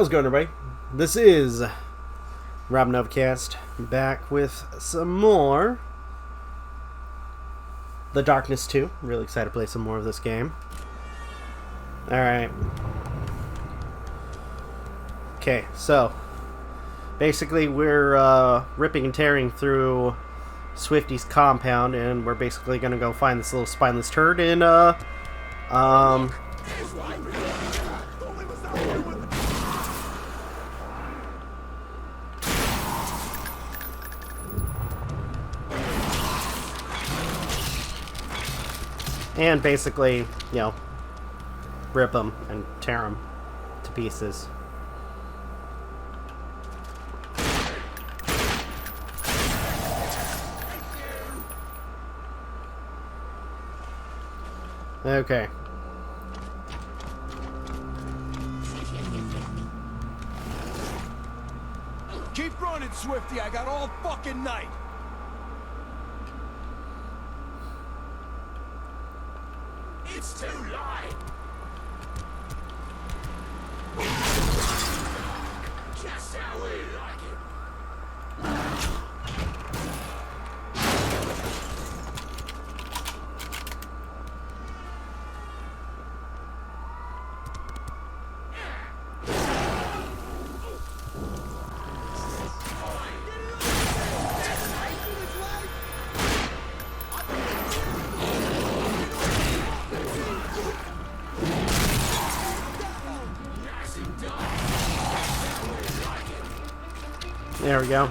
How's it going, everybody? This is Novakast, back with some more The Darkness 2. Really excited to play some more of this game. Alright. Okay, so basically we're ripping and tearing through Swifty's compound, and we're basically gonna go find this little spineless turd in and basically, you know, rip them and tear them to pieces. Okay. Keep running, Swifty. I got all fucking night. It's too light. Just how we like it. There we go.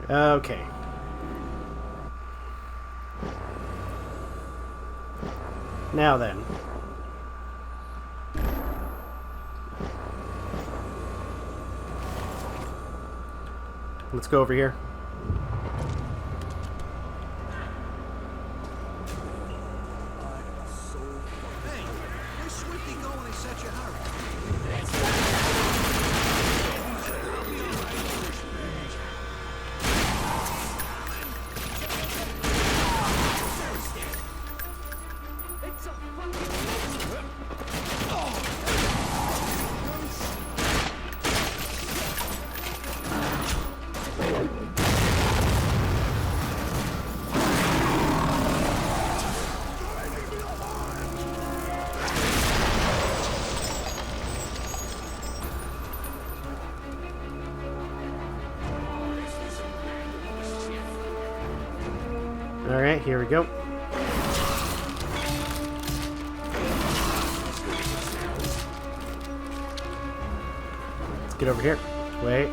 Okay. Now then. Let's go over here. Hey, where's Swifty going in such a hurry? Alright, here we go. Let's get over here. Wait.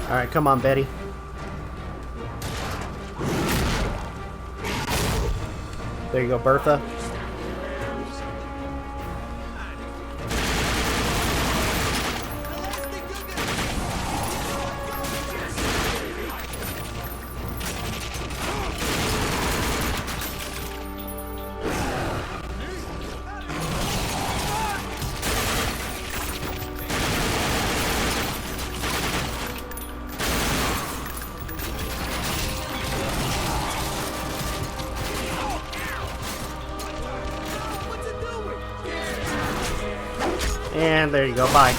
Alright, come on, Betty. There you go, Bertha. And there you go, bye.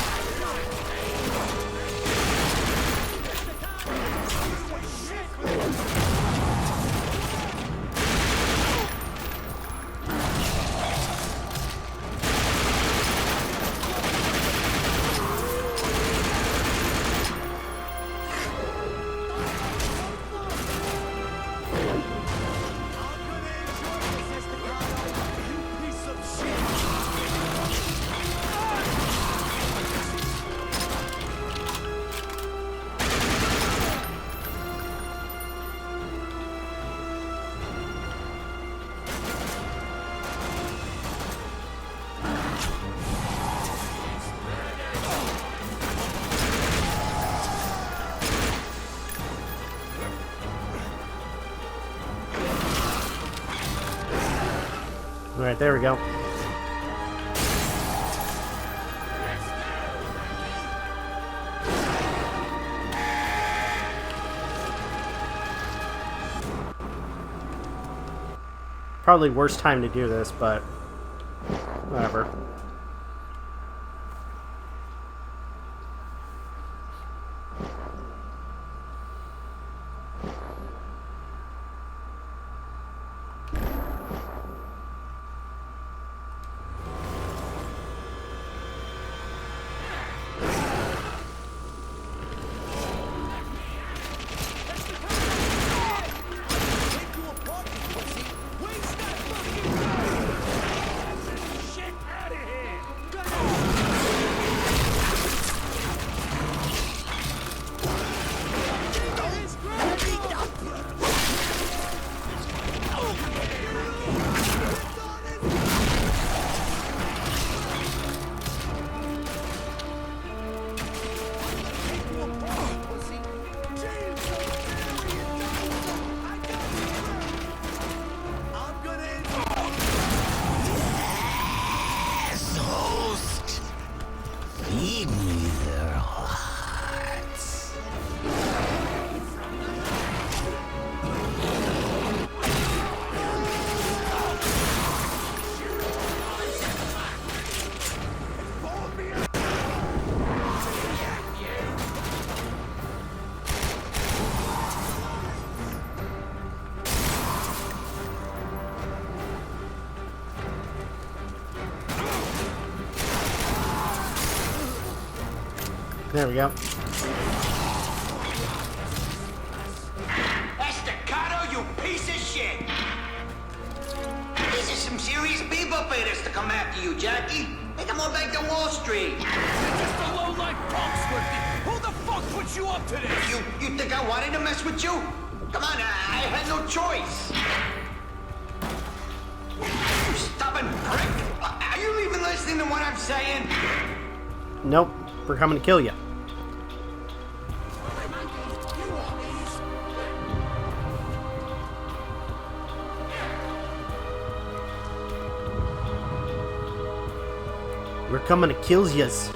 Alright, there we go. Probably worst time to do this, but whatever. There we go. Estacado, you piece of shit! These are some serious people paid us to come after you, Jackie. Take them all back to Wall Street. You're just a low-life punk, Swifty. Who the fuck put you up to this? You think I wanted to mess with you? Come on, I had no choice. You stubborn prick! Are you even listening to what I'm saying? Nope. We're coming to kill you. We're coming to kill yous.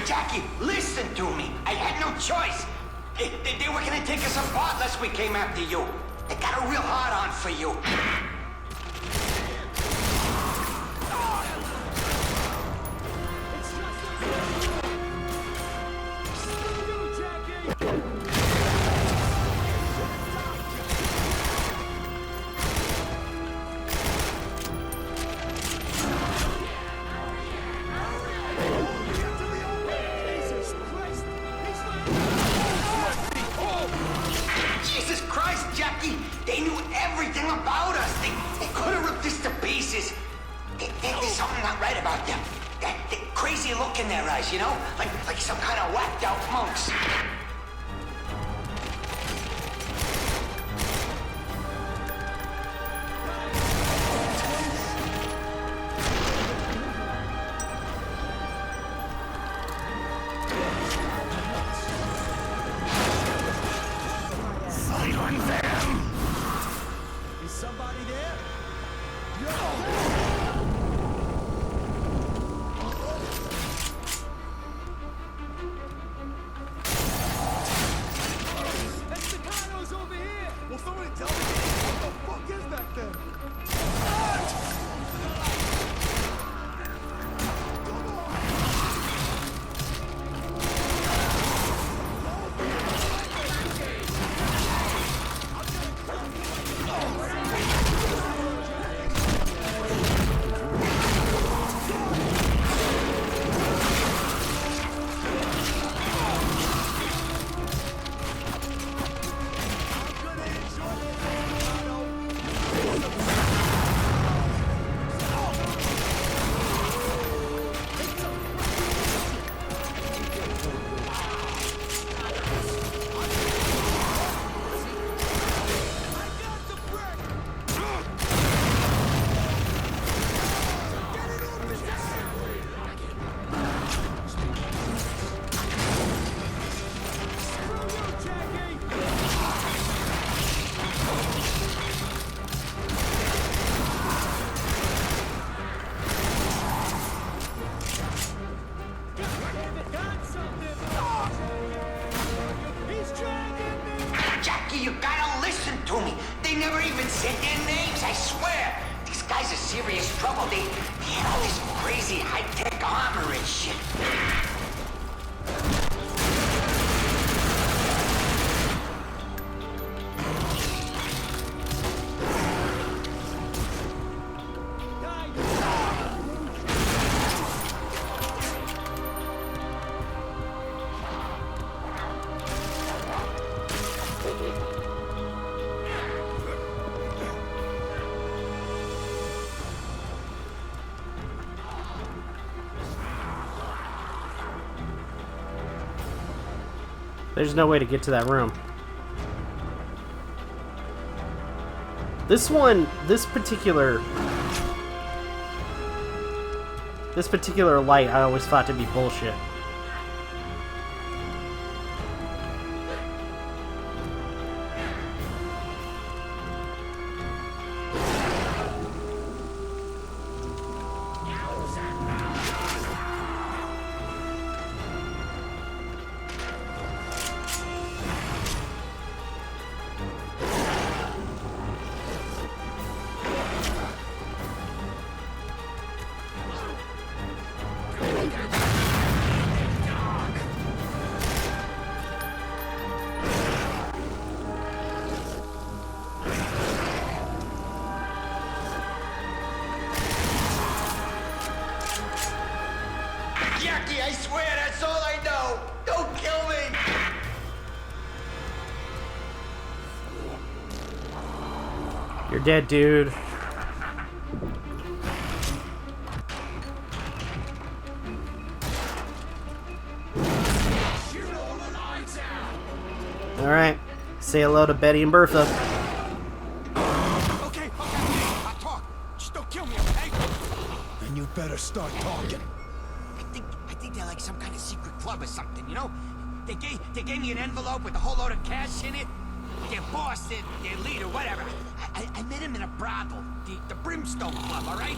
Jackie, listen to me. I had no choice. They were gonna take us apart unless we came after you. They got a real hard on for you. Jesus Christ, Jackie! They knew everything about us. They could have ripped us to pieces. There's something not right about them. That crazy look in their eyes, you know? Like some kind of whacked out monks. Is somebody there? Estacano's over here! Will somebody tell me what the fuck is that thing? said their names, I swear. These guys are serious trouble. They had all this crazy high-tech armor and shit. There's no way to get to that room. This particular light I always thought to be bullshit. Jackie, I swear that's all I know. Don't kill me. You're dead, dude. Alright. Say hello to Betty and Bertha. Okay, I'll talk. Just don't kill me, okay? Then you better start talking. I think they're like some kind of secret club or something, you know? They gave me an envelope with a whole load of cash in it. Their boss, their leader, whatever. I met him in a brothel, the Brimstone Club, all right?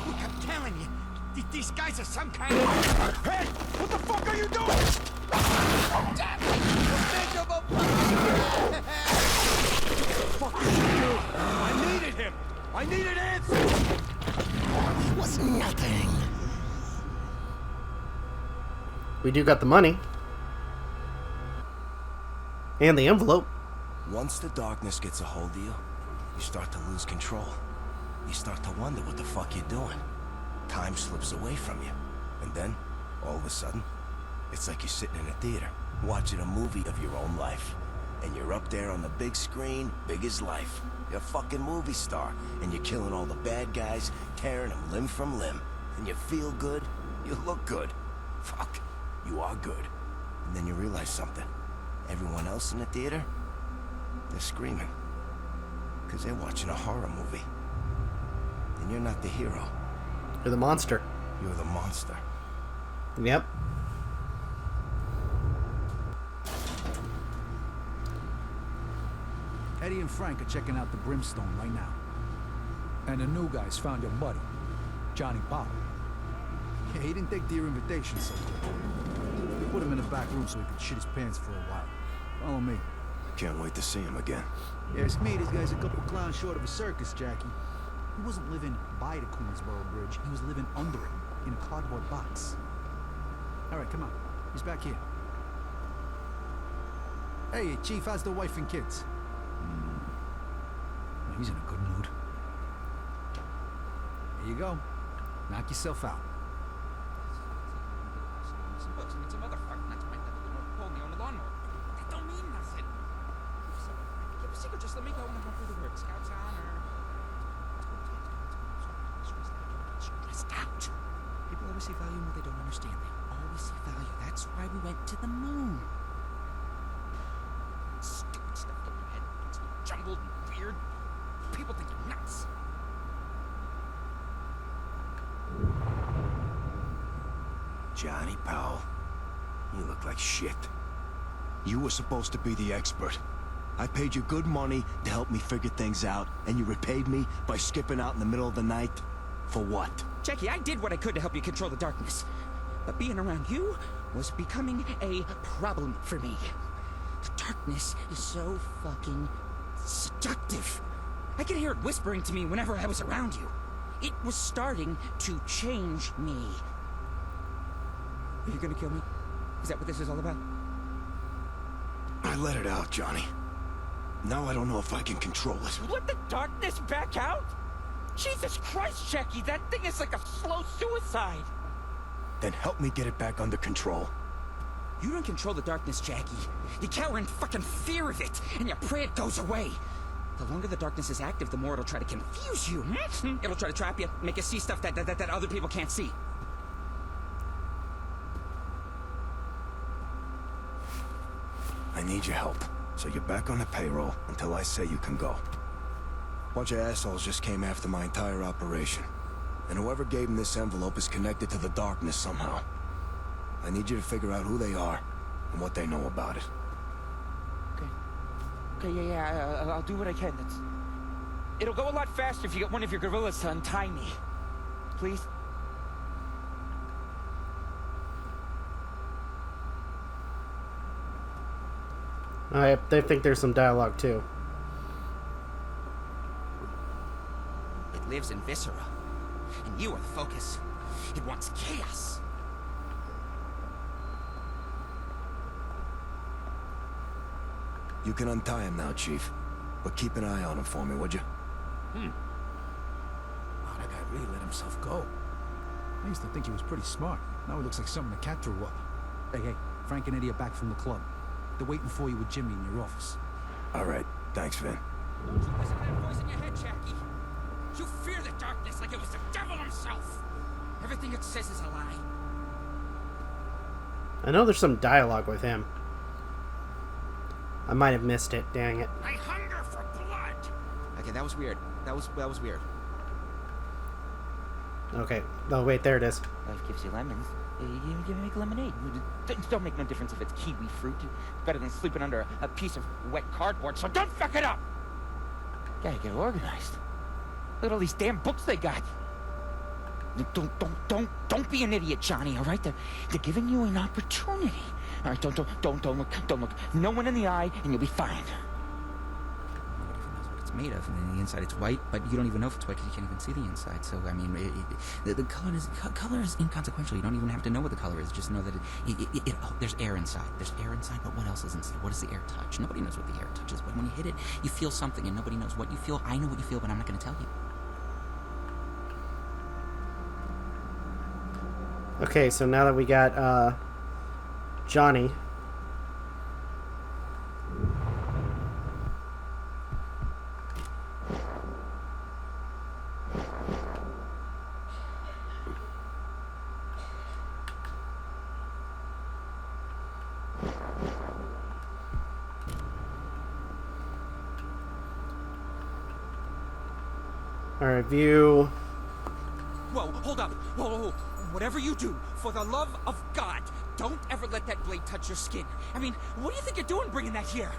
Look, I'm telling you, these guys are some kind of... Hey, what the fuck are you doing? Damn it! Fuck did you do? I needed him. I needed answers. It was nothing. We do got the money. And the envelope. Once the darkness gets a hold of you, you start to lose control. You start to wonder what the fuck you're doing. Time slips away from you. And then, all of a sudden, it's like you're sitting in a theater, watching a movie of your own life. And you're up there on the big screen, big as life. You're a fucking movie star, and you're killing all the bad guys, tearing them limb from limb. And you feel good, you look good. Fuck, you are good. And then you realize something. Everyone else in the theater, they're screaming. Because they're watching a horror movie. And you're not the hero. You're the monster. You're the monster. Yep. Eddie and Frank are checking out the Brimstone right now. And the new guys found your buddy, Johnny Powell. Yeah, he didn't take their invitation so quick. They put him in the back room so he could shit his pants for a while. Follow me. Can't wait to see him again. Yeah, it's me. This guy's a couple clowns short of a circus, Jackie. He wasn't living by the Queensboro Bridge. He was living under it, in a cardboard box. All right, come on. He's back here. Hey, Chief, how's the wife and kids? He's in a good mood. Here you go. Knock yourself out. It's a motherfucker. That's my pull me on the lawnmower. That don't mean nothing. Keep a secret. Just let me go when I go through the word. Scouts on or... Stressed out. People always see value in what they don't understand. They always see value. That's why we went to the moon. Stupid stuff in your head. It's jumbled and weird. People think you're nuts. Johnny Powell, you look like shit. You were supposed to be the expert. I paid you good money to help me figure things out, and you repaid me by skipping out in the middle of the night? For what? Jackie, I did what I could to help you control the darkness. But being around you was becoming a problem for me. The darkness is so fucking seductive. I could hear it whispering to me whenever I was around you. It was starting to change me. Are you gonna kill me? Is that what this is all about? I let it out, Johnny. Now I don't know if I can control it. Let the darkness back out? Jesus Christ, Jackie, that thing is like a slow suicide. Then help me get it back under control. You don't control the darkness, Jackie. You cower in fucking fear of it, and you pray it goes away. The longer the darkness is active, the more it'll try to confuse you. It'll try to trap you, make you see stuff that other people can't see. I need your help, so you're back on the payroll until I say you can go. Bunch of assholes just came after my entire operation, and whoever gave them this envelope is connected to the darkness somehow. I need you to figure out who they are and what they know about it. Okay, yeah, I'll do what I can. It'll go a lot faster if you get one of your gorillas to untie me. Please? I think there's some dialogue too. It lives in Viscera, and you are the focus. It wants chaos. You can untie him now, Chief. But keep an eye on him for me, would you? Wow, that guy really let himself go. I used to think he was pretty smart. Now he looks like something the cat threw up. Hey, Frank and Eddie are back from the club. They're waiting for you with Jimmy in your office. All right. Thanks, Phayn. Don't you listen to that voice in your head, Jackie. You fear the darkness like it was the devil himself. Everything it says is a lie. I know there's some dialogue with him. I might have missed it, dang it. I hunger for blood. Okay, that was weird. That was weird. Okay. Oh, wait, there it is. Life gives you lemons. You make lemonade. It don't make no difference if it's kiwi fruit. It's better than sleeping under a piece of wet cardboard, so don't fuck it up! Gotta get organized. Look at all these damn books they got. Don't be an idiot, Johnny, all right? They're giving you an opportunity. All right, don't look no one in the eye, and you'll be fine. Nobody even knows what it's made of, and then the inside it's white, but you don't even know if it's white because you can't even see the inside. So I mean, the color is inconsequential. You don't even have to know what the color is. Just know that there's air inside. There's air inside, but what else is inside? What does the air touch? Nobody knows what the air touches, but when you hit it, you feel something, and nobody knows what you feel. I know what you feel, but I'm not going to tell you. Okay, so now that we got Johnny. Alright, view. Whoa, hold up. Whoa. Whatever you do, for the love of God, don't ever let that blade touch your skin. I mean, what do you think you're doing bringing that here?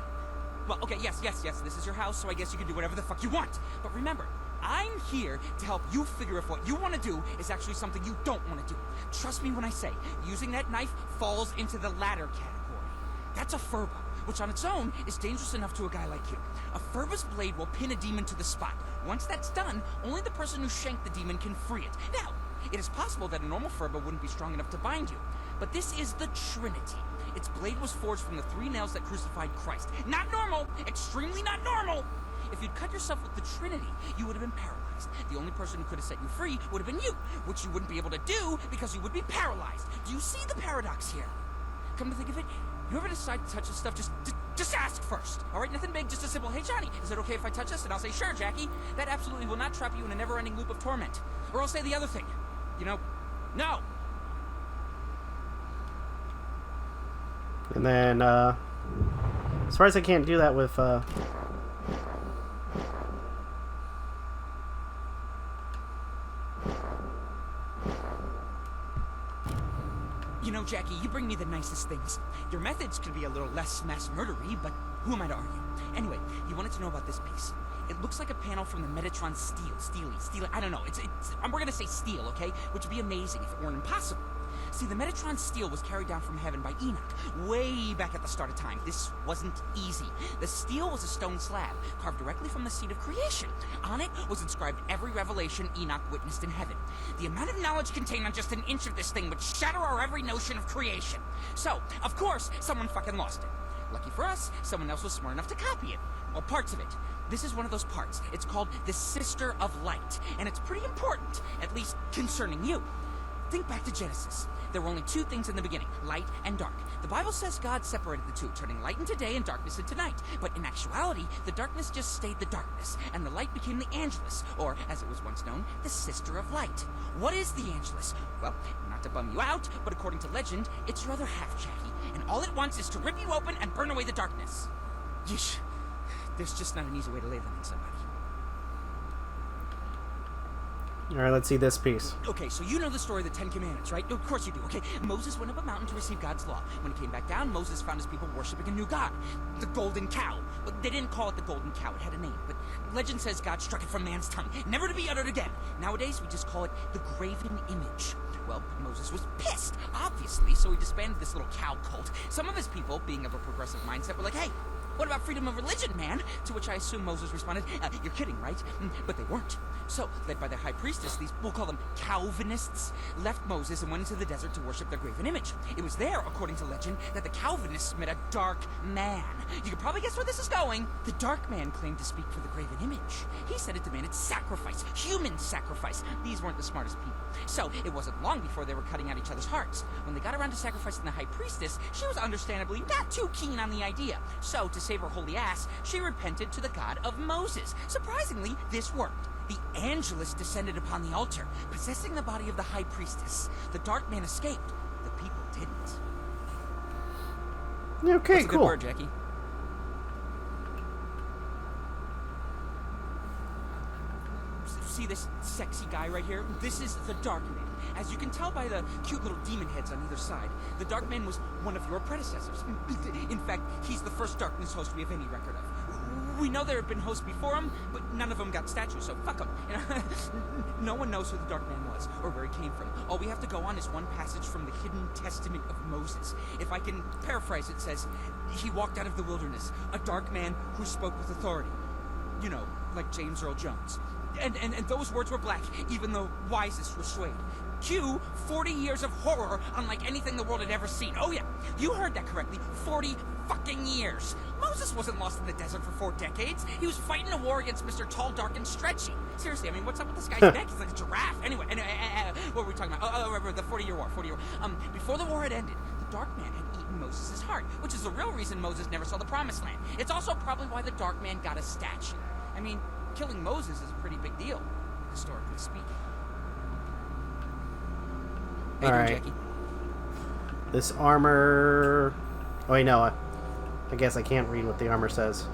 Well, okay, yes, this is your house, so I guess you can do whatever the fuck you want. But remember, I'm here to help you figure if what you want to do is actually something you don't want to do. Trust me when I say, using that knife falls into the latter category. That's a furba, which on its own is dangerous enough to a guy like you. A furba's blade will pin a demon to the spot. Once that's done, only the person who shanked the demon can free it. Now, it is possible that a normal furba wouldn't be strong enough to bind you, but this is the Trinity. Its blade was forged from the 3 nails that crucified Christ. Not normal! Extremely not normal! If you'd cut yourself with the Trinity, you would have been paralyzed. The only person who could have set you free would have been you, which you wouldn't be able to do because you would be paralyzed. Do you see the paradox here? Come to think of it, you ever decide to touch this stuff, just ask first. All right, nothing big, just a simple, hey Johnny, is it okay if I touch this? And I'll say, sure, Jackie. That absolutely will not trap you in a never-ending loop of torment. Or I'll say the other thing. You know, no. And then, as far as I can't do that with, You know, Jackie, you bring me the nicest things. Your methods could be a little less mass murdery, but who am I to argue? Anyway, you wanted to know about this piece. It looks like a panel from the Metatron Steely. I don't know. We're gonna say steel, okay? Which would be amazing if it weren't impossible. See, the Metatron's steel was carried down from heaven by Enoch, way back at the start of time. This wasn't easy. The steel was a stone slab, carved directly from the seed of creation. On it was inscribed every revelation Enoch witnessed in heaven. The amount of knowledge contained on just an inch of this thing would shatter our every notion of creation. So, of course, someone fucking lost it. Lucky for us, someone else was smart enough to copy it. Well, parts of it. This is one of those parts. It's called the Sister of Light, and it's pretty important, at least concerning you. Think back to Genesis. There were only two things in the beginning, light and dark. The Bible says God separated the two, turning light into day and darkness into night. But in actuality, the darkness just stayed the darkness, and the light became the Angelus, or, as it was once known, the Sister of Light. What is the Angelus? Well, not to bum you out, but according to legend, it's your other half, Jackie, and all it wants is to rip you open and burn away the darkness. Yeesh. There's just not an easy way to lay them on somebody. Alright, let's see this piece. Okay, so you know the story of the Ten Commandments, right? Of course you do, okay? Moses went up a mountain to receive God's law. When he came back down, Moses found his people worshiping a new god, the golden cow. But they didn't call it the golden cow, it had a name. But legend says God struck it from man's tongue, never to be uttered again. Nowadays, we just call it the graven image. Well, Moses was pissed, obviously, so he disbanded this little cow cult. Some of his people, being of a progressive mindset, were like, hey, what about freedom of religion, man? To which I assume Moses responded, you're kidding, right? But they weren't. So, led by their high priestess, these, we'll call them Calvinists, left Moses and went into the desert to worship their graven image. It was there, according to legend, that the Calvinists met a dark man. You can probably guess where this is going. The dark man claimed to speak for the graven image. He said it demanded sacrifice, human sacrifice. These weren't the smartest people. So, it wasn't long before they were cutting out each other's hearts. When they got around to sacrificing the high priestess, she was understandably not too keen on the idea. So, to save her holy ass, she repented to the God of Moses. Surprisingly, this worked. The Angelus descended upon the altar, possessing the body of the high priestess. The dark man escaped. The people didn't. Okay, What's a cool. good word, Jackie? See this sexy guy right here? This is the Dark Man. As you can tell by the cute little demon heads on either side, the Dark Man was one of your predecessors. In fact, he's the first Darkness host we have any record of. We know there have been hosts before him, but none of them got statues, so fuck them. No one knows who the Dark Man was, or where he came from. All we have to go on is one passage from the Hidden Testament of Moses. If I can paraphrase, it says, he walked out of the wilderness, a dark man who spoke with authority. You know, like James Earl Jones. And those words were black, even the wisest were swayed. Cue 40 years of horror unlike anything the world had ever seen. Oh yeah, you heard that correctly. 40 fucking years. Moses wasn't lost in the desert for 4 decades. He was fighting a war against Mr. Tall, Dark, and Stretchy. Seriously, I mean, what's up with this guy's neck? He's like a giraffe. Anyway, what were we talking about? Oh, the 40-year war, 40-year war. Before the war had ended, the Dark Man had eaten Moses' heart, which is the real reason Moses never saw the Promised Land. It's also probably why the Dark Man got a statue. I mean, killing Moses is a pretty big deal, historically speaking. Hey, All right. Jackie. This armor... Oh, wait, no. I guess I can't read what the armor says.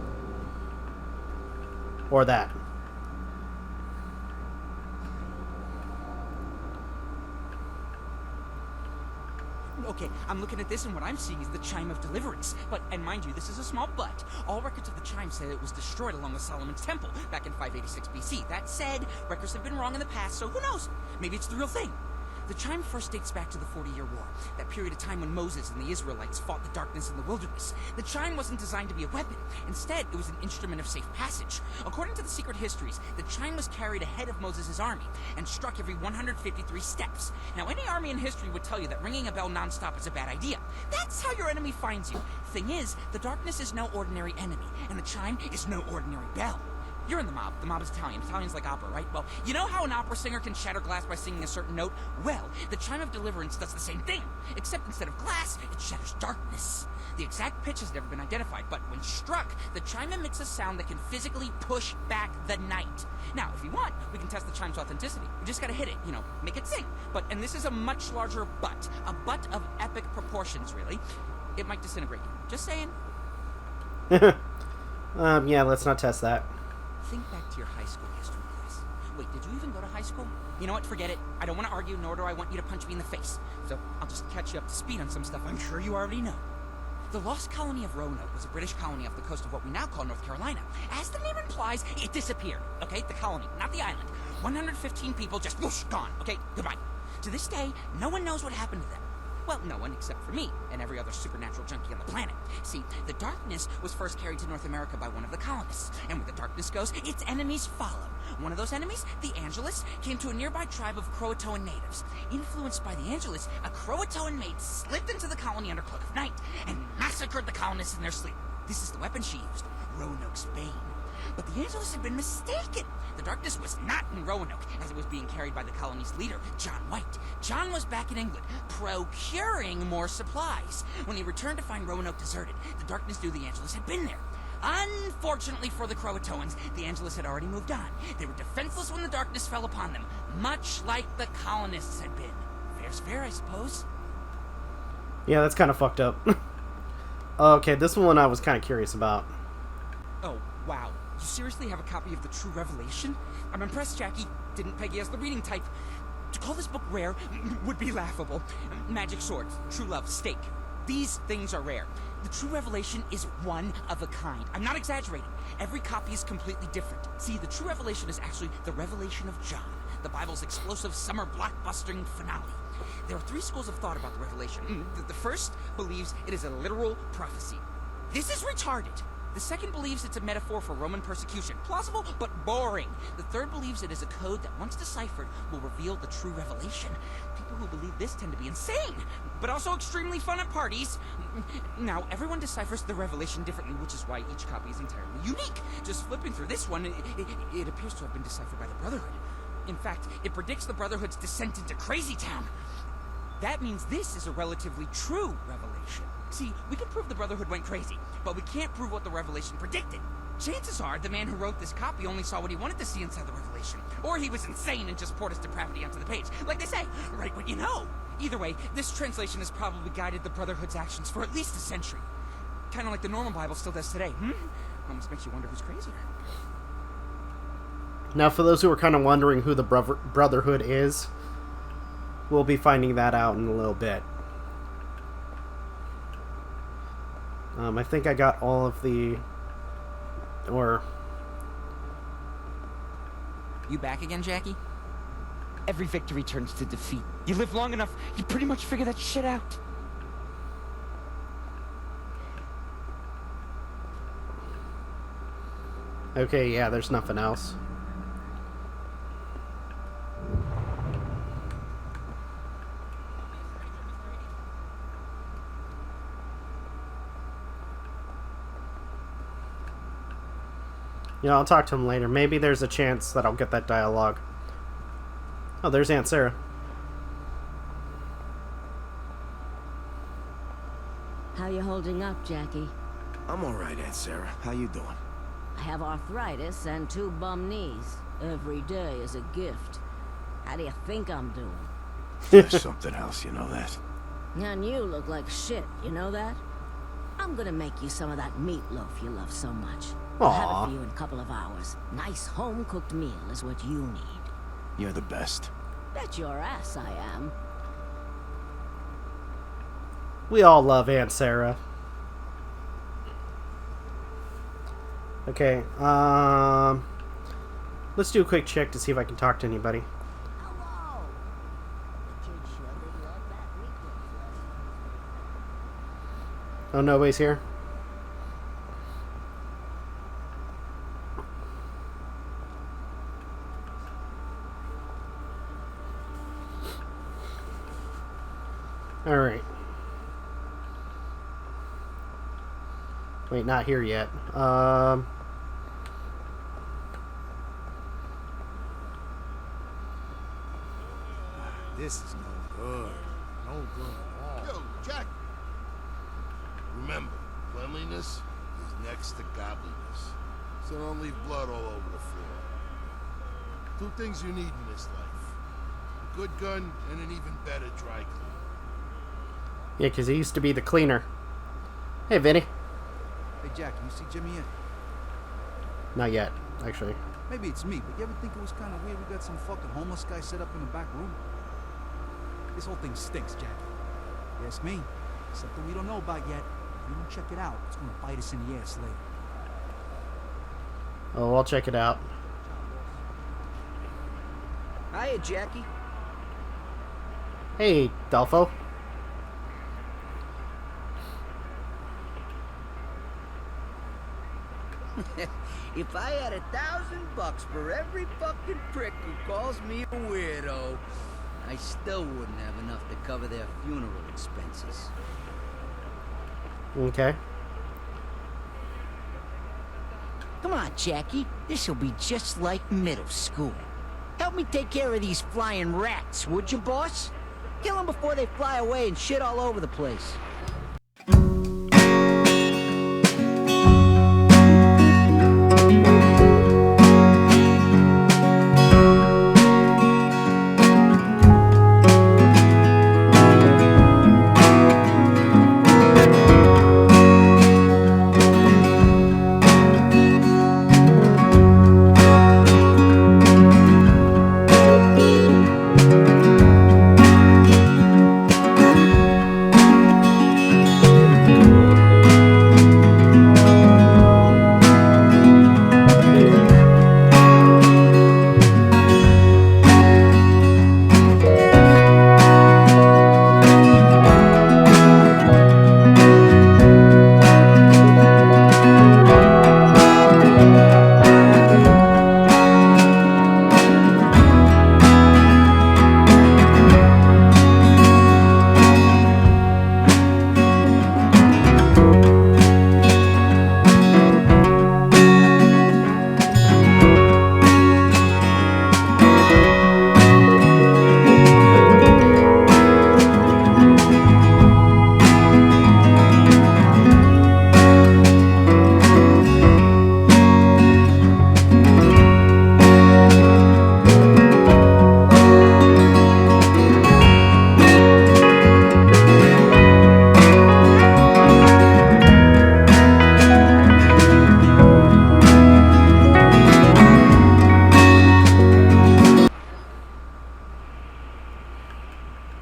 Or that. Okay, I'm looking at this, and what I'm seeing is the Chime of Deliverance. But, and mind you, this is a small but. All records of the chime say it was destroyed along with Solomon's temple back in 586 BC. That said, records have been wrong in the past, so who knows? Maybe it's the real thing. The chime first dates back to the 40-year war, that period of time when Moses and the Israelites fought the darkness in the wilderness. The chime wasn't designed to be a weapon. Instead, it was an instrument of safe passage. According to the secret histories, the chime was carried ahead of Moses' army and struck every 153 steps. Now, any army in history would tell you that ringing a bell nonstop is a bad idea. That's how your enemy finds you. Thing is, the darkness is no ordinary enemy, and the chime is no ordinary bell. You're in the mob. The mob is Italian. Italian's like opera, right? Well, you know how an opera singer can shatter glass by singing a certain note? Well, the Chime of Deliverance does the same thing, except instead of glass, it shatters darkness. The exact pitch has never been identified, but when struck, the chime emits a sound that can physically push back the night. Now, if you want, we can test the chime's authenticity. We just gotta hit it, you know, make it sing. But, and this is a much larger butt. A butt of epic proportions, really. It might disintegrate you. Just saying. Yeah, let's not test that. Think back to your high school history class. Wait, did you even go to high school? You know what? Forget it. I don't want to argue, nor do I want you to punch me in the face. So I'll just catch you up to speed on some stuff I'm sure you already know. The lost colony of Roanoke was a British colony off the coast of what we now call North Carolina. As the name implies, it disappeared. Okay, the colony, not the island. 115 people just whoosh, gone. Okay, goodbye. To this day, no one knows what happened to them. Well, no one except for me and every other supernatural junkie on the planet. See, the darkness was first carried to North America by one of the colonists, and where the darkness goes, its enemies follow. One of those enemies, the Angelus, came to a nearby tribe of Croatoan natives. Influenced by the Angelus, a Croatoan maid slipped into the colony under cloak of night and massacred the colonists in their sleep. This is the weapon she used, Roanoke's Phayn. But the Angelus had been mistaken. The darkness was not in Roanoke, as it was being carried by the colony's leader, John White. John was back in England, procuring more supplies. When he returned to find Roanoke deserted, the darkness knew the Angelus had been there. Unfortunately for the Croatoans, the Angelus had already moved on. They were defenseless when the darkness fell upon them, much like the colonists had been. Fair's fair, I suppose. Yeah, that's kind of fucked up. Okay, this one I was kind of curious about. Oh, wow. You seriously have a copy of the True Revelation? I'm impressed, Jackie. Didn't peg you as the reading type. To call this book rare would be laughable. Magic swords, true love, steak. These things are rare. The True Revelation is one of a kind. I'm not exaggerating. Every copy is completely different. See, the True Revelation is actually the revelation of John, the Bible's explosive summer blockbustering finale. There are 3 schools of thought about the Revelation. The first believes it is a literal prophecy. This is retarded. The second believes it's a metaphor for Roman persecution. Plausible, but boring. The third believes it is a code that, once deciphered, will reveal the true revelation. People who believe this tend to be insane, but also extremely fun at parties. Now, everyone deciphers the revelation differently, which is why each copy is entirely unique. Just flipping through this one, it appears to have been deciphered by the Brotherhood. In fact, it predicts the Brotherhood's descent into Crazy Town. That means this is a relatively true revelation. See, we can prove the Brotherhood went crazy, but we can't prove what the Revelation predicted. Chances are the man who wrote this copy only saw what he wanted to see inside the Revelation. Or he was insane and just poured his depravity onto the page. Like they say, write what you know. Either way, this translation has probably guided the Brotherhood's actions for at least a century. Kind of like the normal Bible still does today, Almost makes you wonder who's crazier. Now, for those who are kind of wondering who the Brotherhood is, we'll be finding that out in a little bit. I think I got all of the... Or... You back again, Jackie? Every victory turns to defeat. You live long enough, you pretty much figure that shit out. Okay, yeah, there's nothing else. Yeah, I'll talk to him later. Maybe there's a chance that I'll get that dialogue. Oh, there's Aunt Sarah. How you holding up, Jackie? I'm alright, Aunt Sarah. How you doing? I have arthritis and 2 bum knees. Every day is a gift. How do you think I'm doing? There's something else, you know that. And you look like shit, you know that? I'm gonna make you some of that meatloaf you love so much. I'll have it for you in a couple of hours. Nice home-cooked meal is what you need. You're the best. Bet your ass I am. We all love Aunt Sarah. Okay, let's do a quick check to see if I can talk to anybody. Hello. The kid sure did love that meatloaf. Oh, nobody's here? Alright. Wait, not here yet. This is no good. No good at all. Yo, Jack! Remember, cleanliness is next to godliness. So don't leave blood all over the floor. 2 things you need in this life. A good gun and an even better dry cleaner. Yeah, because he used to be the cleaner. Hey, Vinny. Hey, Jackie, you see Jimmy yet? Not yet, actually. Maybe it's me, but you ever think it was kind of weird we got some fucking homeless guy set up in the back room? This whole thing stinks, Jackie. Yes, me. Something we don't know about yet. If we don't check it out, it's gonna bite us in the ass later. Oh, I'll check it out. Hiya, Jackie. Hey, Delpho. If I had $1,000 for every fucking prick who calls me a weirdo, I still wouldn't have enough to cover their funeral expenses. Okay. Come on, Jackie. This'll be just like middle school. Help me take care of these flying rats, would you, boss? Kill them before they fly away and shit all over the place.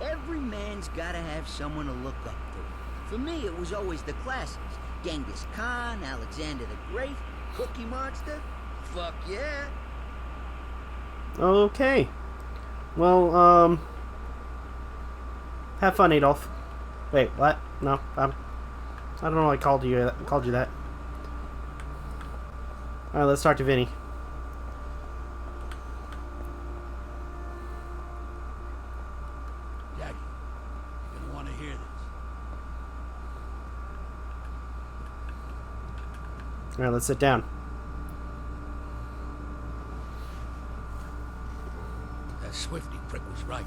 Every man's gotta have someone to look up to. For me, it was always the classics. Genghis Khan, Alexander the Great, Cookie Monster. Fuck yeah. Okay. Well, have fun, Adolf. Wait, what? No, I don't know. I called you that. All right, let's talk to Vinny. Jackie, you're gonna want to hear this. All right, let's sit down. That Swifty prick was right.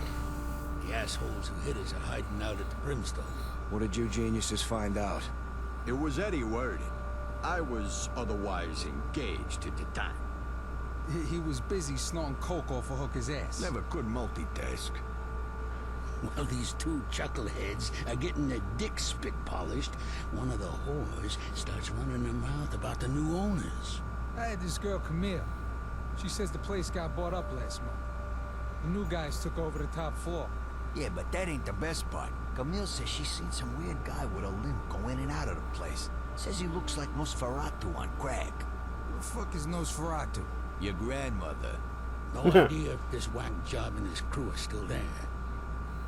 The assholes who hit us are hiding out at the Brimstone. What did you geniuses find out? It was Eddie worded. I was otherwise engaged at the time. He was busy snorting coke off a hooker's ass. Never could multitask. While these two chuckleheads are getting their dicks spit polished, one of the whores starts running her mouth about the new owners. I had this girl, Camille. She says the place got bought up last month. The new guys took over the top floor. Yeah, but that ain't the best part. Camille says she's seen some weird guy with a limp go in and out of the place. Says he looks like Nosferatu on crack. Who the fuck is Nosferatu? Your grandmother. No idea if this whack job and his crew are still there.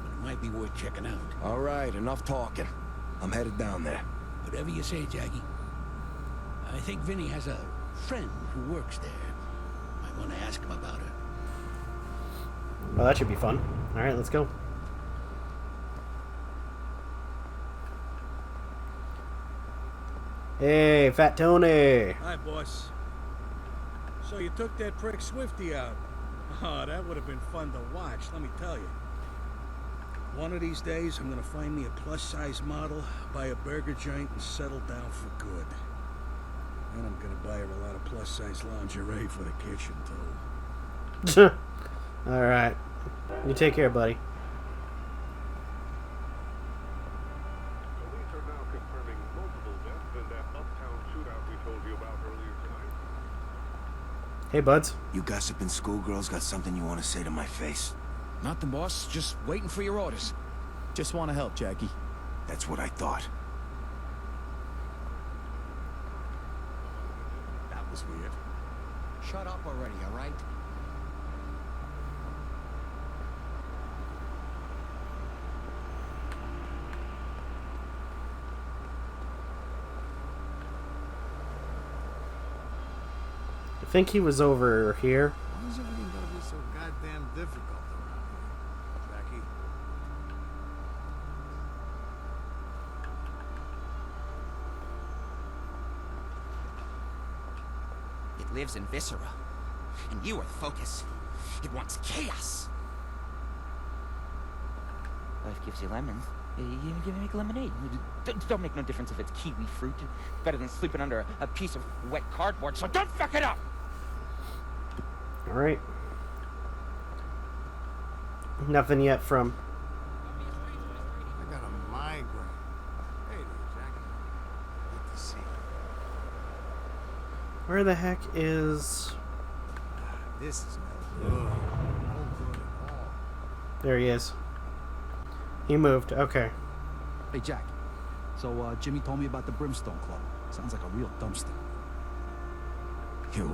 But it might be worth checking out. All right, enough talking. I'm headed down there. Whatever you say, Jackie. I think Vinny has a friend who works there. Might want to ask him about her. Well, that should be fun. All right, let's go. Hey, Fat Tony. Hi, boss. So you took that prick Swifty out. Oh, that would have been fun to watch, let me tell you. One of these days, I'm gonna find me a plus-size model, buy a burger joint, and settle down for good. And I'm gonna buy her a lot of plus-size lingerie for the kitchen, too. All right. You take care, buddy. Police are now confirming multiple deaths in that uptown shootout we told you about earlier tonight. Hey, buds. You gossiping schoolgirls got something you want to say to my face? Nothing, boss. Just waiting for your orders. Just want to help, Jackie. That's what I thought. That was weird. Shut up already, all right? think he was over here. Why is everything gotta be so goddamn difficult around here, Jackie? It lives in viscera, and you are the focus. It wants chaos. Life gives you lemons. You make lemonade. Don't make no difference if it's kiwi fruit. Better than sleeping under a piece of wet cardboard, so don't fuck it up! Alright. Nothing yet from... I got a migraine. Hey there, Jackie. Good to see you. Where the heck is... This is no good. No good at all. There he is. He moved. Okay. Hey, Jack. So, Jimmy told me about the Brimstone Club. Sounds like a real dumpster. You,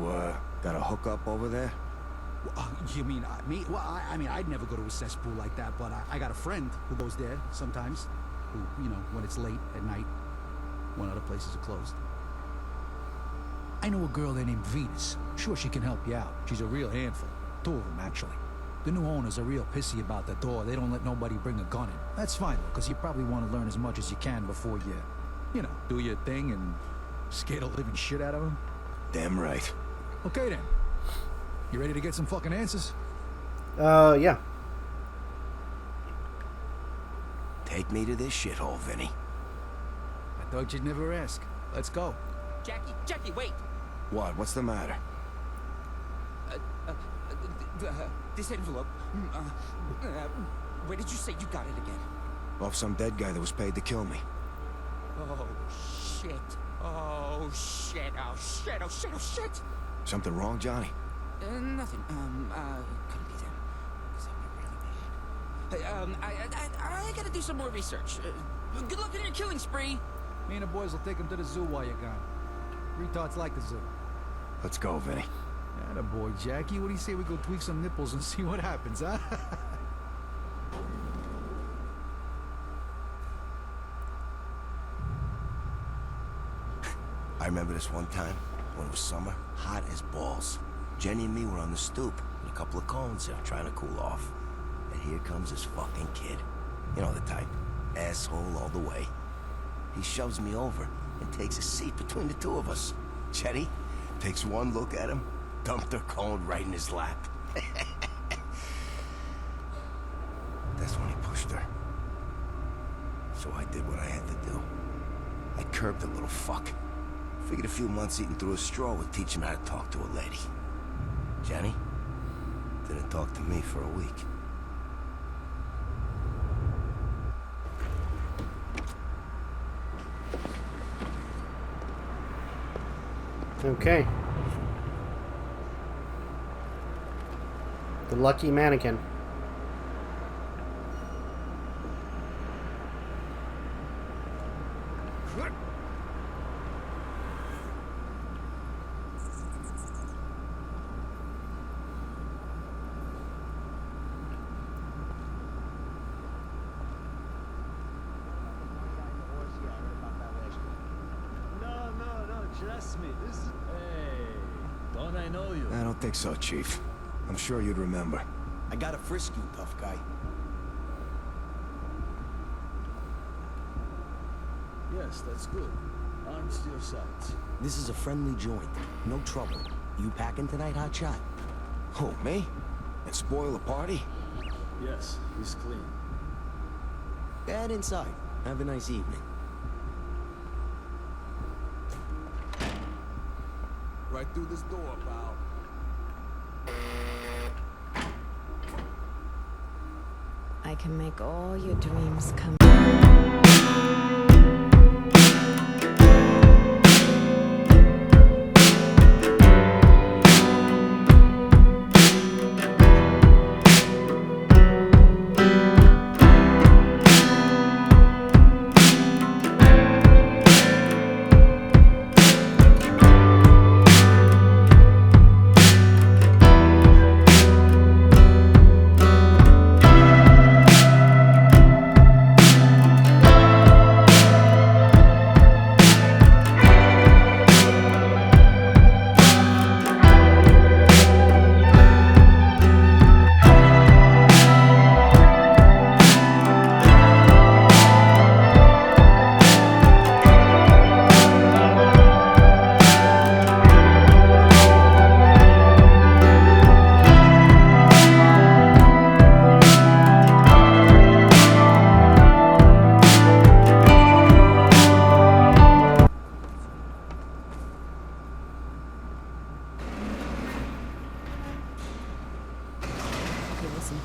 got a hookup over there? You mean me? Well, I mean, I'd never go to a cesspool like that, but I got a friend who goes there sometimes. Who, you know, when it's late at night, when other places are closed. I know a girl there named Venus. Sure, she can help you out. She's a real handful. 2 of them, actually. The new owners are real pissy about the door. They don't let nobody bring a gun in. That's fine, though, because you probably want to learn as much as you can before you know, do your thing and scare the living shit out of them. Damn right. Okay, then. You ready to get some fucking answers? Yeah. Take me to this shithole, Vinny. I thought you'd never ask. Let's go. Jackie, wait! What? What's the matter? This envelope. Where did you say you got it again? Off some dead guy that was paid to kill me. Oh, shit. Oh, shit. Oh, shit. Oh, shit. Oh, shit. Something wrong, Johnny? Nothing. Couldn't be them. 'Cause that'd be really bad. I gotta do some more research. Good luck on your killing spree. Me and the boys will take him to the zoo while you're gone. Retards like the zoo. Let's go, Vinny. Attaboy, Jackie. What do you say we go tweak some nipples and see what happens, huh? I remember this one time, when it was summer, hot as balls. Jenny and me were on the stoop, with a couple of cones there, trying to cool off. And here comes this fucking kid. You know the type. Asshole all the way. He shoves me over and takes a seat between the 2 of us. Jenny takes one look at him, dumped her cone right in his lap. That's when he pushed her. So I did what I had to do. I curbed the little fuck. Figured a few months eating through a straw would teach him how to talk to a lady. Jenny didn't talk to me for a week. Okay. The lucky mannequin. Trust me, this is... Hey, don't I know you? I don't think so, Chief. I'm sure you'd remember. I gotta frisk you, tough guy. Yes, that's good. Arms to your sides. This is a friendly joint. No trouble. You packing tonight, hotshot? Who, me? And spoil the party? Yes, he's clean. Head inside. Have a nice evening. Right through this door, pal. I can make all your dreams come. Listen,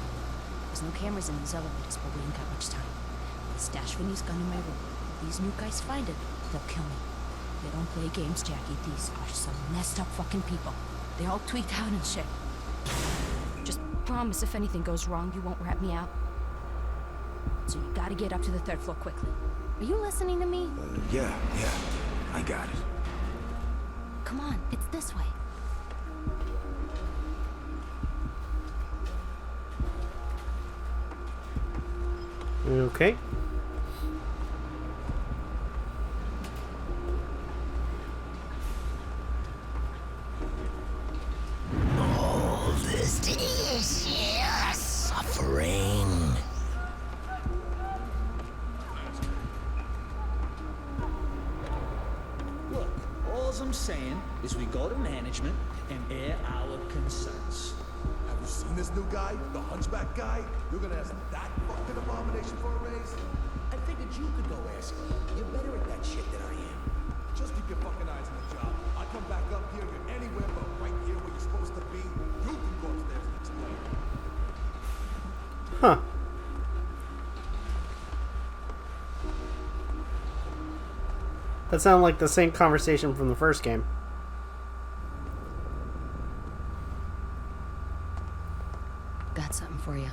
there's no cameras in these elevators, but we ain't got much time. I stashed Vinny's gun in my room. If these new guys find it, they'll kill me. They don't play games, Jackie. These are some messed up fucking people. They're all tweaked out and shit. Just promise if anything goes wrong, you won't rat me out. So you gotta get up to the 3rd floor quickly. Are you listening to me? Yeah, I got it. Come on, it's this way. Okay. All this is suffering. Look, all I'm saying is we go to management and air our concerns. Have you seen this new guy? The hunchback guy? You're gonna ask that fucking abomination for a raise? I figured you could go ask him. You're better at that shit than I am. Just keep your fucking eyes on the job. I come back up here, you're anywhere but right here where you're supposed to be. You can go upstairs and explain. Huh. That sounded like the same conversation from the first game. Got something for you.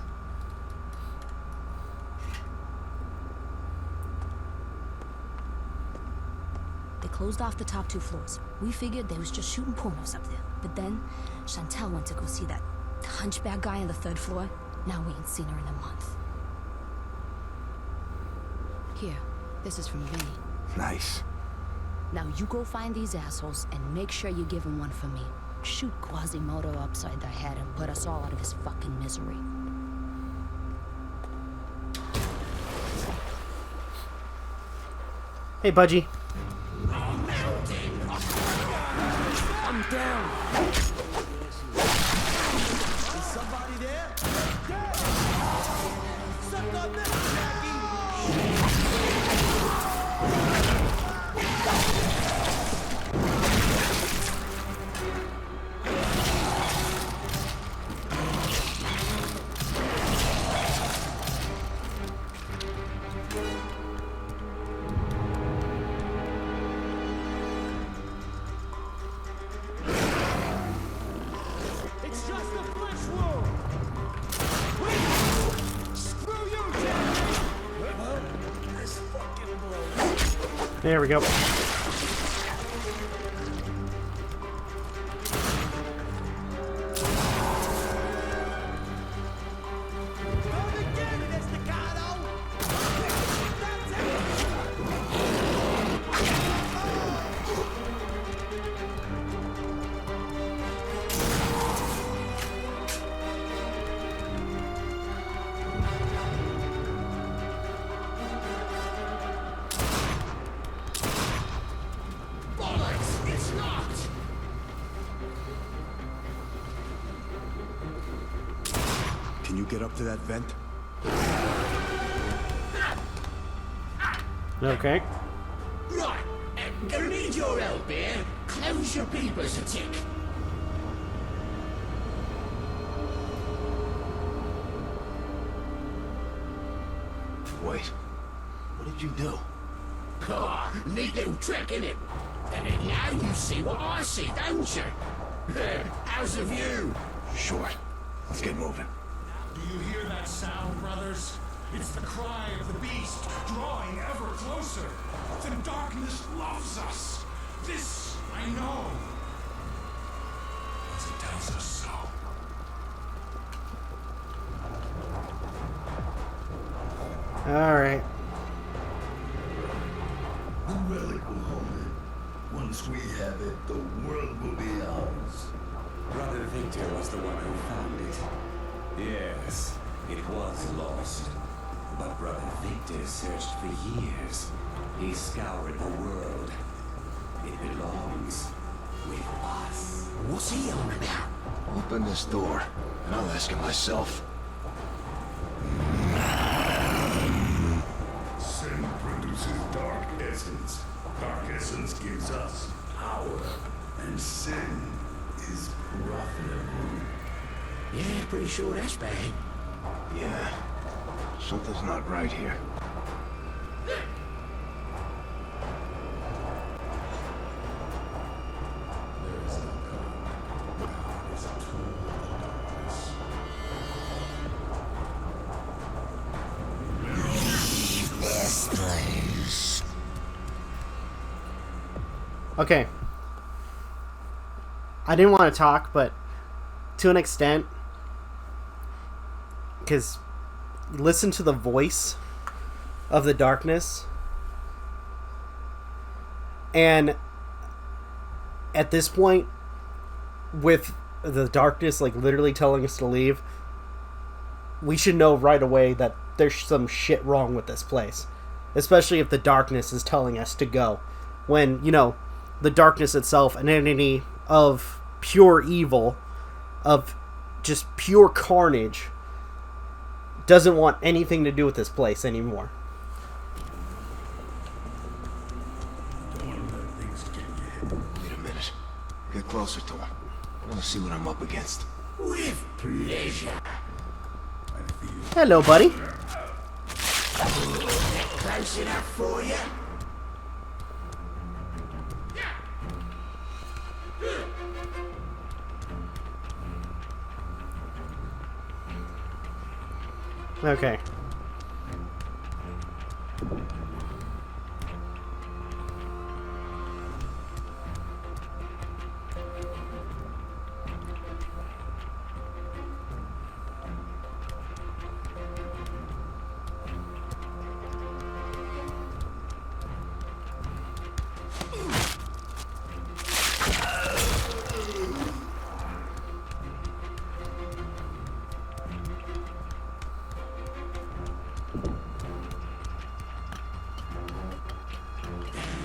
They closed off the top 2 floors. We figured they was just shooting pornos up there. But then, Chantel went to go see that hunchback guy on the 3rd floor. Now we ain't seen her in a month. Here, this is from Vinny. Nice. Now you go find these assholes and make sure you give them one for me. Shoot Quasimodo upside the head and put us all out of his fucking misery. Hey, Budgie. I'm down. Is somebody there? Suck on this, There we go. Can you get up to that vent? Okay. Right, gonna need your help here. Close your peepers a tick. Wait, what did you do? Oh, neat little trick, innit? And now you see what I see, don't you? How's the view? Short. Let's get moving. Do you hear that sound, brothers? It's the cry of the beast, drawing ever closer. The darkness loves us. This I know. Because it tells us so. Alright. The relic will hold it. Once we have it, the world will be ours. Brother Victor was the one who found it. Yes, it was lost. But Brother Victor searched for years. He scoured the world. It belongs with us. What's he on about? Open this door, and I'll ask him myself. Sin produces dark essence. Dark essence gives us power. And sin is profitable. Yeah, pretty sure that's bad. Yeah. Something's not right here. Okay. I didn't want to talk, but to an extent, because listen to the voice of the darkness, and at this point, with the darkness like literally telling us to leave, we should know right away that there's some shit wrong with this place, especially if the darkness is telling us to go, when, you know, the darkness itself, an entity of pure evil, of just pure carnage, doesn't want anything to do with this place anymore. Wait a minute. Get closer to him. I want to see what I'm up against. With pleasure. Hello, buddy. Close enough for you? Okay.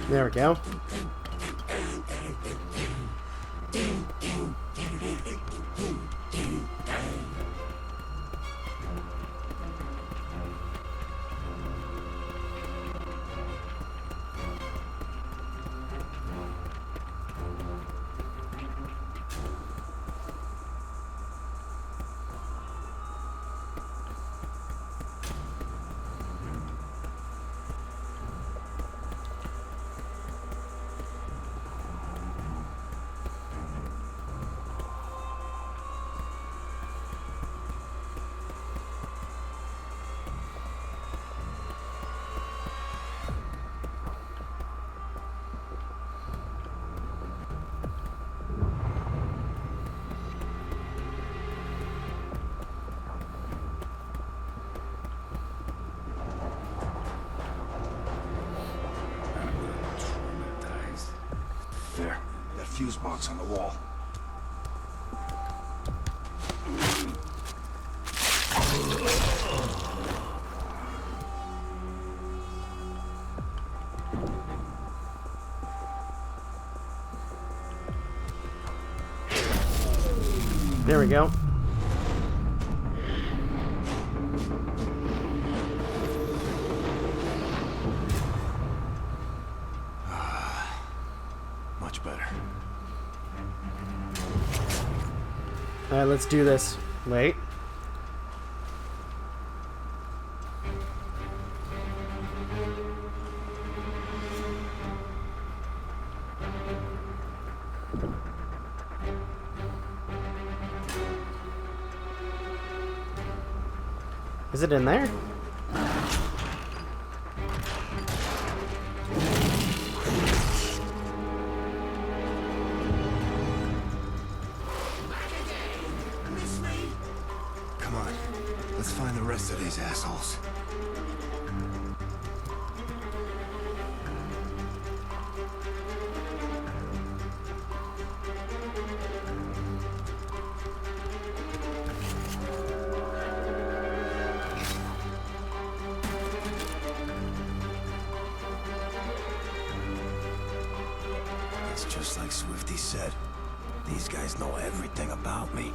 There we go. There. That fuse box on the wall. There we go. Much better. Alright, let's do this. Wait. Is it in there? Come on. Let's find the rest of these assholes. It's just like Swifty said. These guys know everything about me.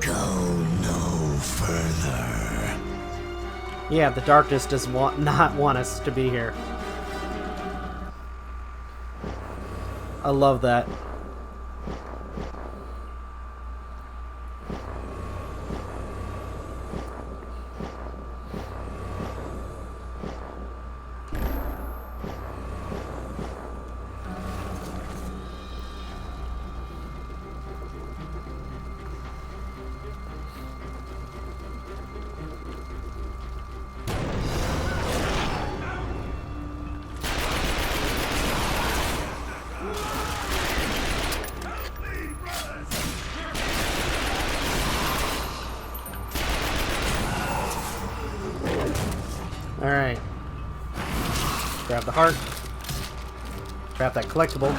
Go no further. Yeah, the darkness does not want us to be here. I love that. Alright. Grab the heart. Grab that collectible.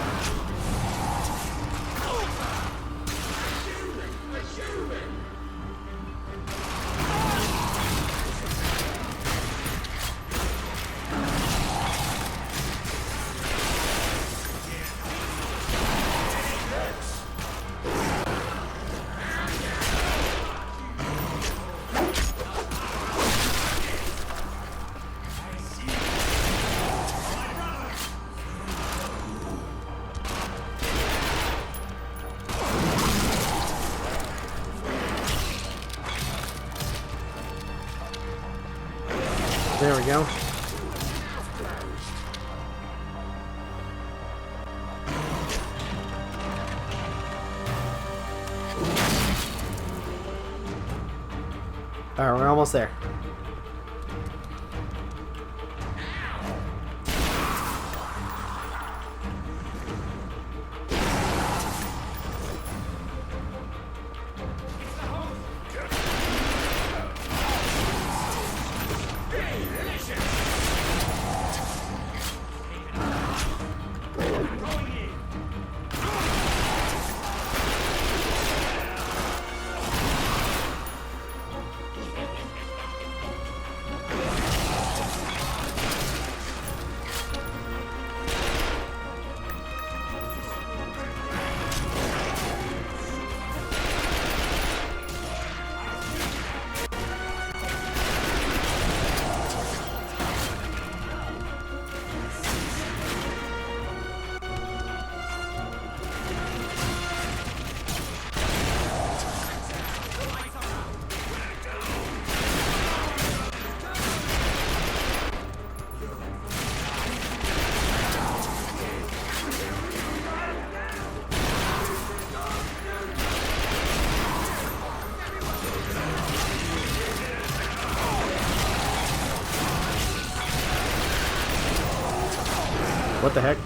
There we go. Alright, we're almost there. What the heck?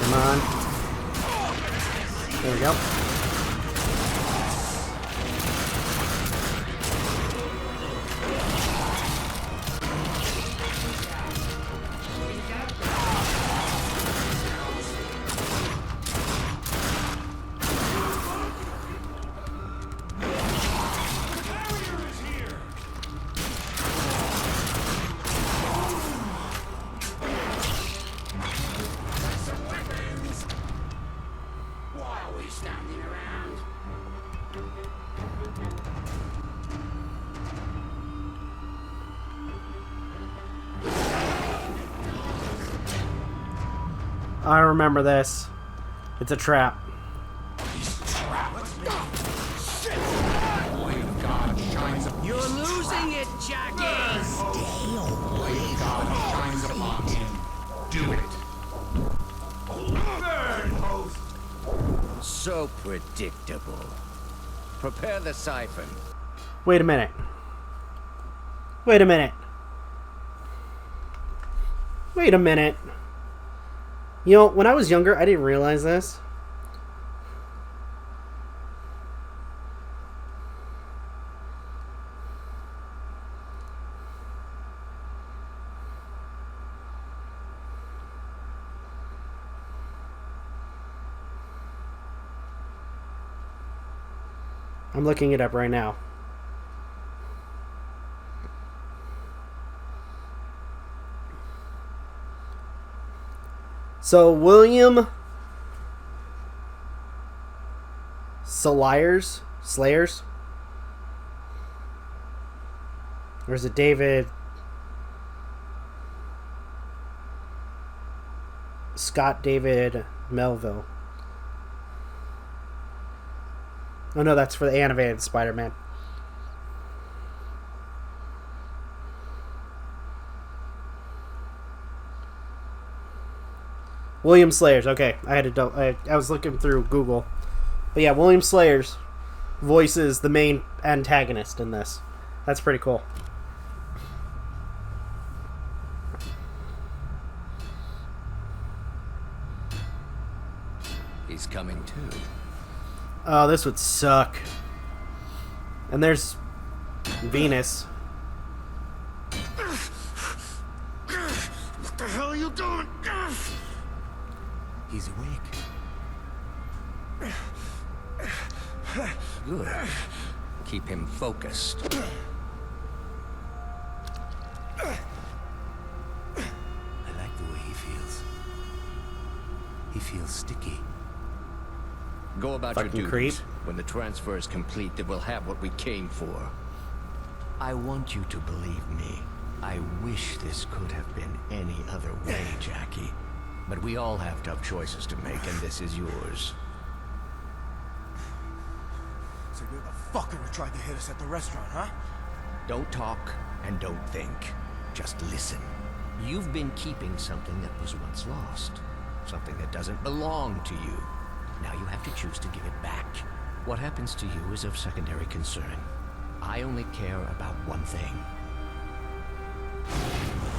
Come on. There we go. I remember this. It's a trap. You're losing it, Jackie! Stay away. God shines upon him. Do it. So predictable. Prepare the siphon. Wait a minute. Wait a minute. Wait a minute. You know, when I was younger, I didn't realize this. I'm looking it up right now. So William Slayers? Or is it David Scott David Melville? Oh no, that's for the animated Spider-Man. William Slayers. Okay, I had to. I was looking through Google, but yeah, William Slayers voices the main antagonist in this. That's pretty cool. He's coming too. Oh, this would suck. And there's Venus. What the hell are you doing? He's awake. Good. Keep him focused. I like the way he feels. He feels sticky. Go about Fucking your creep. duties. When the transfer is complete, then we'll have what we came for. I want you to believe me. I wish this could have been any other way, Jackie. But we all have tough choices to make, and this is yours. So you're the fucker who tried to hit us at the restaurant, huh? Don't talk and don't think. Just listen. You've been keeping something that was once lost. Something that doesn't belong to you. Now you have to choose to give it back. What happens to you is of secondary concern. I only care about one thing.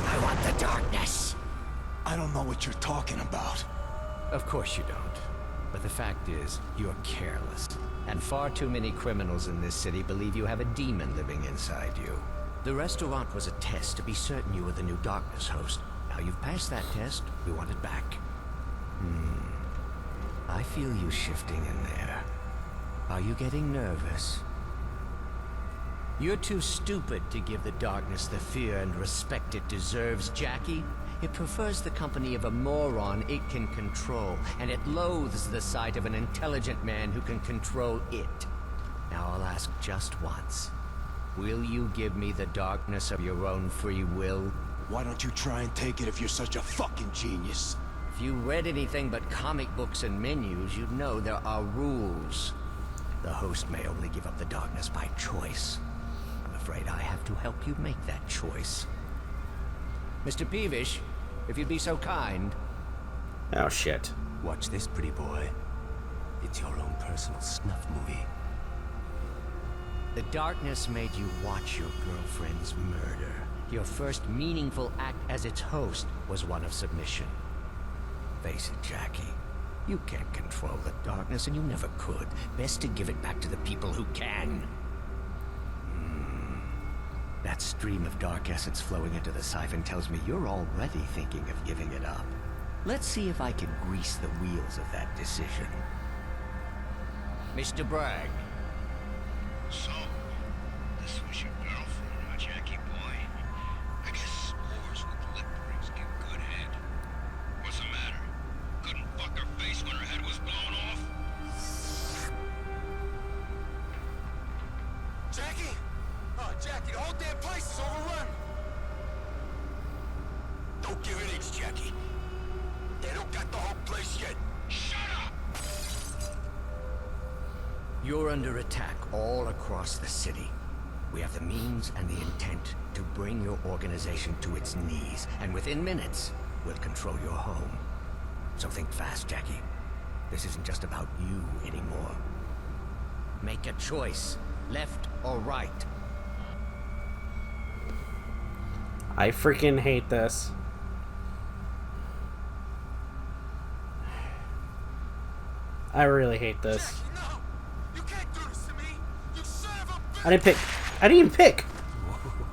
I want the darkness. I don't know what you're talking about. Of course you don't. But the fact is, you're careless. And far too many criminals in this city believe you have a demon living inside you. The restaurant was a test to be certain you were the new darkness host. Now you've passed that test, we want it back. I feel you shifting in there. Are you getting nervous? You're too stupid to give the darkness the fear and respect it deserves, Jackie. It prefers the company of a moron it can control, and it loathes the sight of an intelligent man who can control it. Now I'll ask just once. Will you give me the darkness of your own free will? Why don't you try and take it if you're such a fucking genius? If you read anything but comic books and menus, you'd know there are rules. The host may only give up the darkness by choice. I'm afraid I have to help you make that choice. Mr. Peevish, if you'd be so kind. Oh, shit. Watch this, pretty boy. It's your own personal snuff movie. The darkness made you watch your girlfriend's murder. Your first meaningful act as its host was one of submission. Face it, Jackie. You can't control the darkness, and you never could. Best to give it back to the people who can. That stream of dark essence flowing into the siphon tells me you're already thinking of giving it up. Let's see if I can grease the wheels of that decision. Mr. Bragg. So, this was your girlfriend, huh, Jackie boy? I guess s'mores with lip rings give good head. What's the matter? Couldn't fuck her face when her head was blown off? Jackie? Oh, Jackie, the whole damn place is overrun! Don't give an inch, Jackie. They don't got the whole place yet. Shut up! You're under attack all across the city. We have the means and the intent to bring your organization to its knees, and within minutes, we'll control your home. So think fast, Jackie. This isn't just about you anymore. Make a choice, left or right. I freaking hate this. I really hate this. Jackie, no! You can't do this to me! You son of a bitch! I didn't pick. I didn't even pick. Whoa,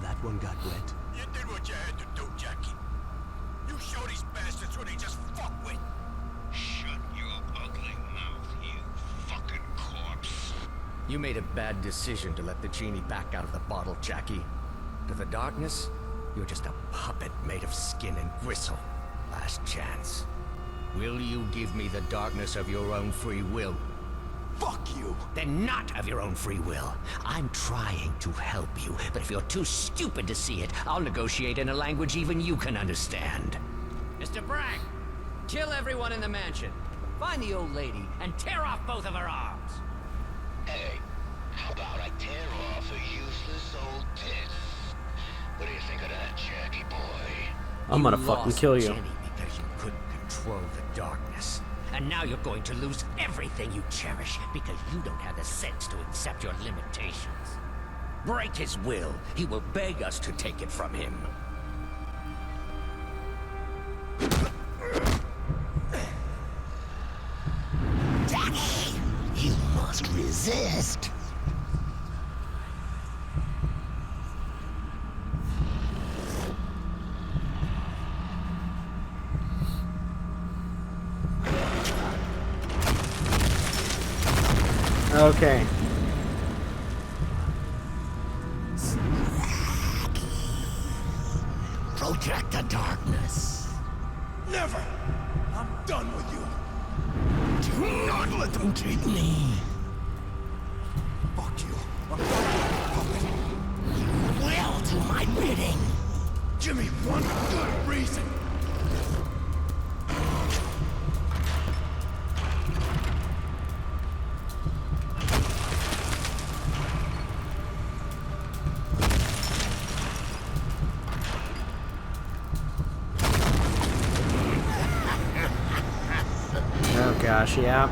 that one got wet. You did what you had to do, Jackie. You show these bastards who they just fuck with. Shut your ugly mouth, you fucking corpse. You made a bad decision to let the genie back out of the bottle, Jackie. To the darkness, you're just a puppet made of skin and gristle. Last chance. Will you give me the darkness of your own free will? Fuck you! Then not of your own free will. I'm trying to help you, but if you're too stupid to see it, I'll negotiate in a language even you can understand. Mr. Bragg, kill everyone in the mansion. Find the old lady and tear off both of her arms. Hey, how about I tear off a useless old tits? What do you think of that, Jackie boy? I'm gonna fucking kill you. Jenny because you couldn't control the darkness. And now you're going to lose everything you cherish because you don't have the sense to accept your limitations. Break his will. He will beg us to take it from him. Jackie, you must resist. Okay. Project the darkness. Never! I'm done with you. Do not let them take me. Fuck you. I'm done. You will do my bidding. Give me one good reason. Oh gosh, yeah.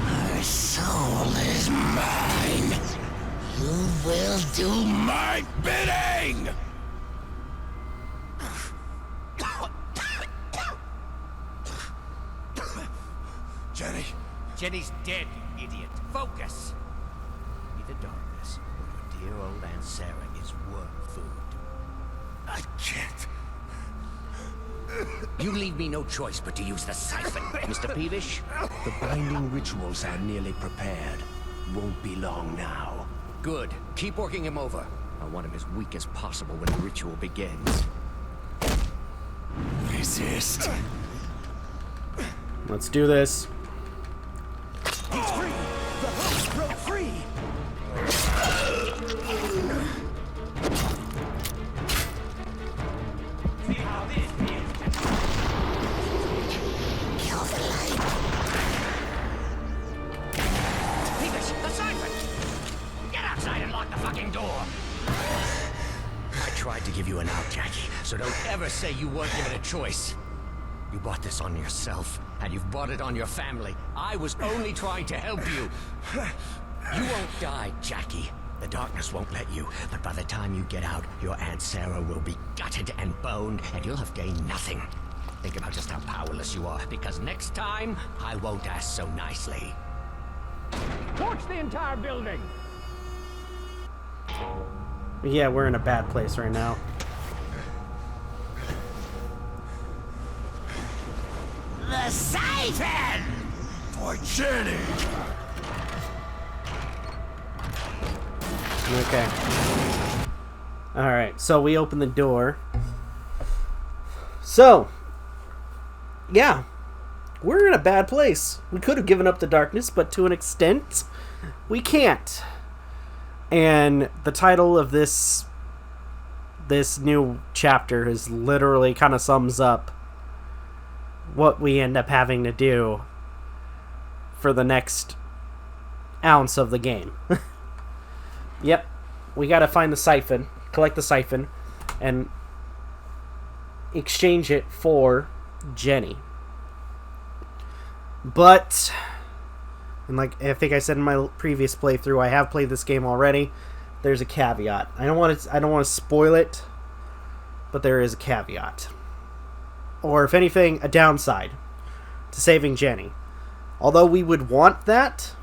Her soul is mine. You will do my bidding. Jenny. Jenny's dead, you idiot. Focus. Be the darkness, or your dear old Aunt Sarah is worm food. I can't. You leave me no choice but to use the siphon, Mr. Peevish. The binding rituals are nearly prepared. Won't be long now. Good. Keep working him over. I want him as weak as possible when the ritual begins. Resist. Let's do this. He's free! The host broke free! See how this feels? Kill the light. Peevish, the siphon! Get outside and lock the fucking door! I tried to give you an out, Jackie, so don't ever say you weren't given a choice. You brought this on yourself, and you've brought it on your family. I was only trying to help you. You won't die, Jackie. The darkness won't let you, but by the time you get out, your Aunt Sarah will be gutted and boned, and you'll have gained nothing. Think about just how powerless you are, because next time, I won't ask so nicely. Torch the entire building! Yeah, we're in a bad place right now. The siphon! For Jenny! Okay. Alright, so we open the door. So, yeah. We're in a bad place. We could have given up the darkness, but to an extent, we can't. And the title of this new chapter is literally kind of sums up what we end up having to do for the next ounce of the game. Yep, we gotta find the siphon, collect the siphon, and exchange it for Jenny. But, and like I think I said in my previous playthrough, I have played this game already. There's a caveat. I don't want to spoil it, but there is a caveat. Or, if anything, a downside to saving Jenny. Although we would want that,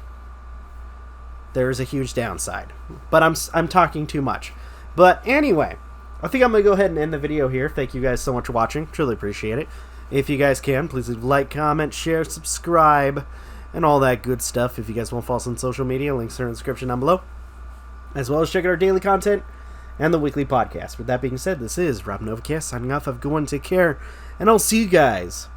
there is a huge downside. But I'm talking too much. But anyway, I think I'm going to go ahead and end the video here. Thank you guys so much for watching. Truly appreciate it. If you guys can, please leave a like, comment, share, subscribe, and all that good stuff. If you guys want to follow us on social media, links are in the description down below. as well as check out our daily content and the weekly podcast. With that being said, this is Rob Novakast signing off. Have a good one, take care, and I'll see you guys